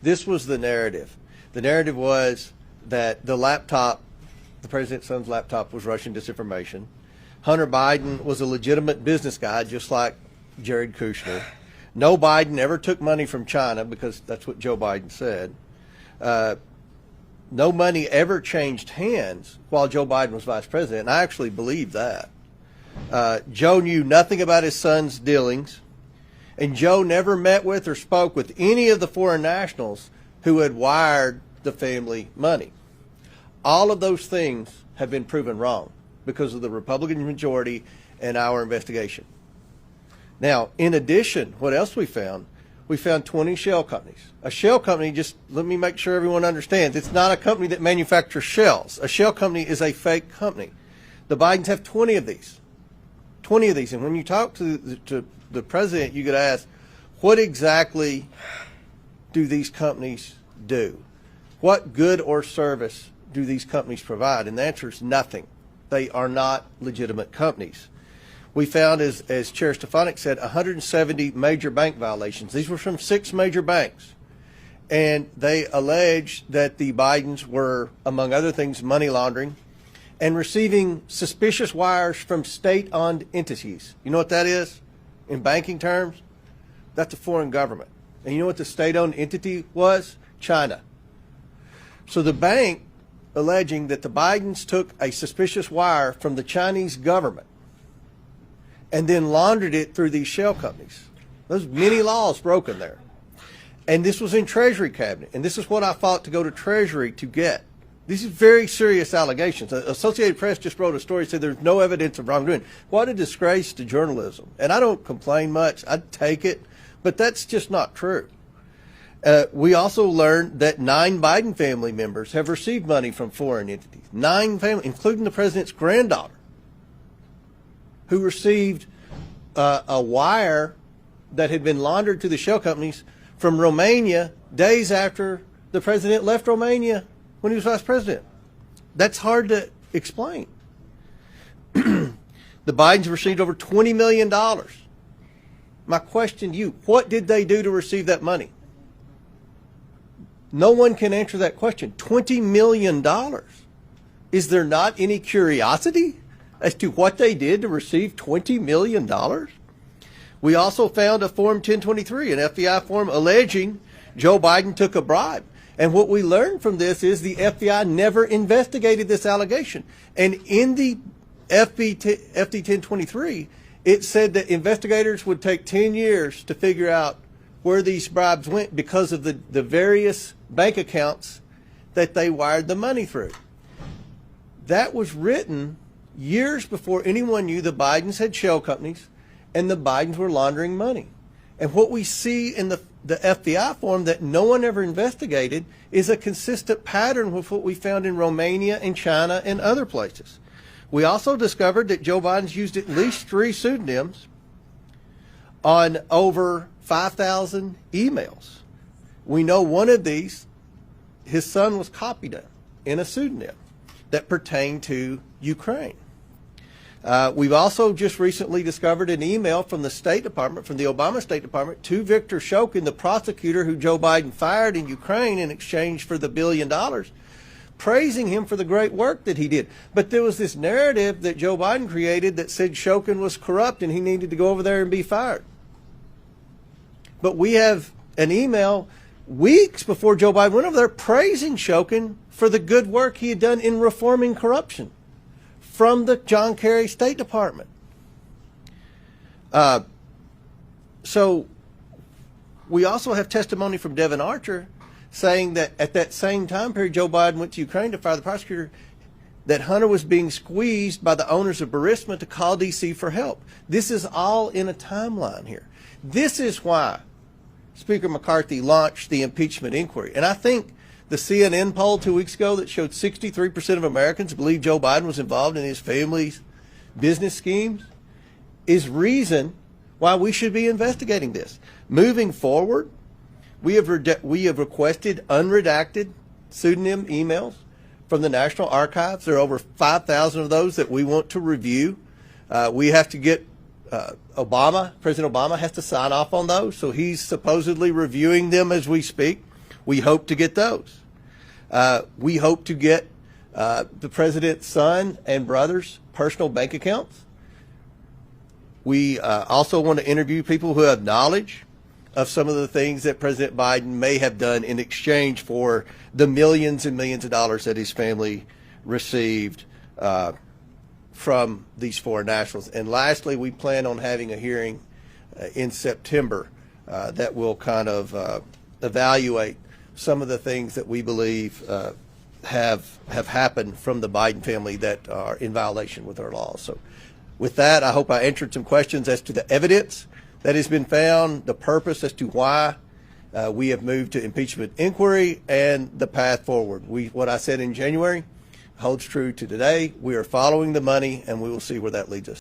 This was the narrative. The narrative was that the laptop, the president's son's laptop, was Russian disinformation. Hunter Biden was a legitimate business guy, just like Jared Kushner. No Biden ever took money from China, because that's what Joe Biden said. No money ever changed hands while Joe Biden was vice president, and I actually believe that. Joe knew nothing about his son's dealings, and Joe never met with or spoke with any of the foreign nationals who had wired the family money. All of those things have been proven wrong because of the Republican majority and our investigation. Now, in addition, what else we found? We found 20 shell companies. A shell company, just let me make sure everyone understands, it's not a company that manufactures shells. A shell company is a fake company. The Bidens have 20 of these. 20 of these. And when you talk to the president, you could ask, what exactly do these companies do? What good or service do these companies provide? And the answer is nothing. They are not legitimate companies. We found, as Chair Stefanik said, 170 major bank violations. These were from 6 major banks. And they allege that the Bidens were, among other things, money laundering and receiving suspicious wires from state-owned entities. You know what that is in banking terms? That's a foreign government. And you know what the state-owned entity was? China. So the bank alleging that the Bidens took a suspicious wire from the Chinese government and then laundered it through these shell companies. There's many laws broken there. And this was in Treasury Cabinet. And this is what I fought to go to Treasury to get. These are very serious allegations. Associated Press just wrote a story that said there's no evidence of wrongdoing. What a disgrace to journalism. And I don't complain much. I'd take it. But that's just not true. We also learned that 9 Biden family members have received money from foreign entities. 9 families, including the president's granddaughter, who received a wire that had been laundered to the shell companies from Romania days after the president left Romania when he was vice president. That's hard to explain. The Bidens received over $20 million. My question to you, what did they do to receive that money? No one can answer that question. $20 million. Is there not any curiosity as to what they did to receive $20 million? We also found a Form 1023, an FBI form alleging Joe Biden took a bribe. And what we learned from this is the FBI never investigated this allegation. And in the FD 1023, it said that investigators would take 10 years to figure out where these bribes went because of the various bank accounts that they wired the money through. That was written years before anyone knew the Bidens had shell companies and the Bidens were laundering money. And what we see in the FBI form that no one ever investigated is a consistent pattern with what we found in Romania and China and other places. We also discovered that Joe Biden's used at least 3 pseudonyms on over 5,000 emails. We know one of these, his son was copied in a pseudonym that pertained to Ukraine. We've also just recently discovered an email from the State Department, from the Obama State Department, to Viktor Shokin, the prosecutor who Joe Biden fired in Ukraine in exchange for the $1 billion, praising him for the great work that he did. But there was this narrative that Joe Biden created that said Shokin was corrupt and he needed to go over there and be fired. But we have an email weeks before Joe Biden went over there praising Shokin for the good work he had done in reforming corruption from the John Kerry State Department. So we also have testimony from Devin Archer saying that at that same time period Joe Biden went to Ukraine to fire the prosecutor, that Hunter was being squeezed by the owners of Burisma to call D.C. for help. This is all in a timeline here. This is why Speaker McCarthy launched the impeachment inquiry. And I think the CNN poll 2 weeks ago that showed 63% of Americans believe Joe Biden was involved in his family's business schemes is reason why we should be investigating this. Moving forward, we have requested unredacted pseudonym emails from the National Archives. There are over 5,000 of those that we want to review. We have to get President Obama has to sign off on those, so he's supposedly reviewing them as we speak. We hope to get those. We hope to get the president's son and brother's personal bank accounts. We also want to interview people who have knowledge of some of the things that President Biden may have done in exchange for the millions and millions of dollars that his family received from these foreign nationals. And lastly, we plan on having a hearing in September that will kind of evaluate some of the things that we believe have happened from the Biden family that are in violation with our laws. So with that, I hope I answered some questions as to the evidence that has been found, the purpose as to why we have moved to impeachment inquiry, and the path forward. What I said in January holds true to today. We are following the money, and we will see where that leads us.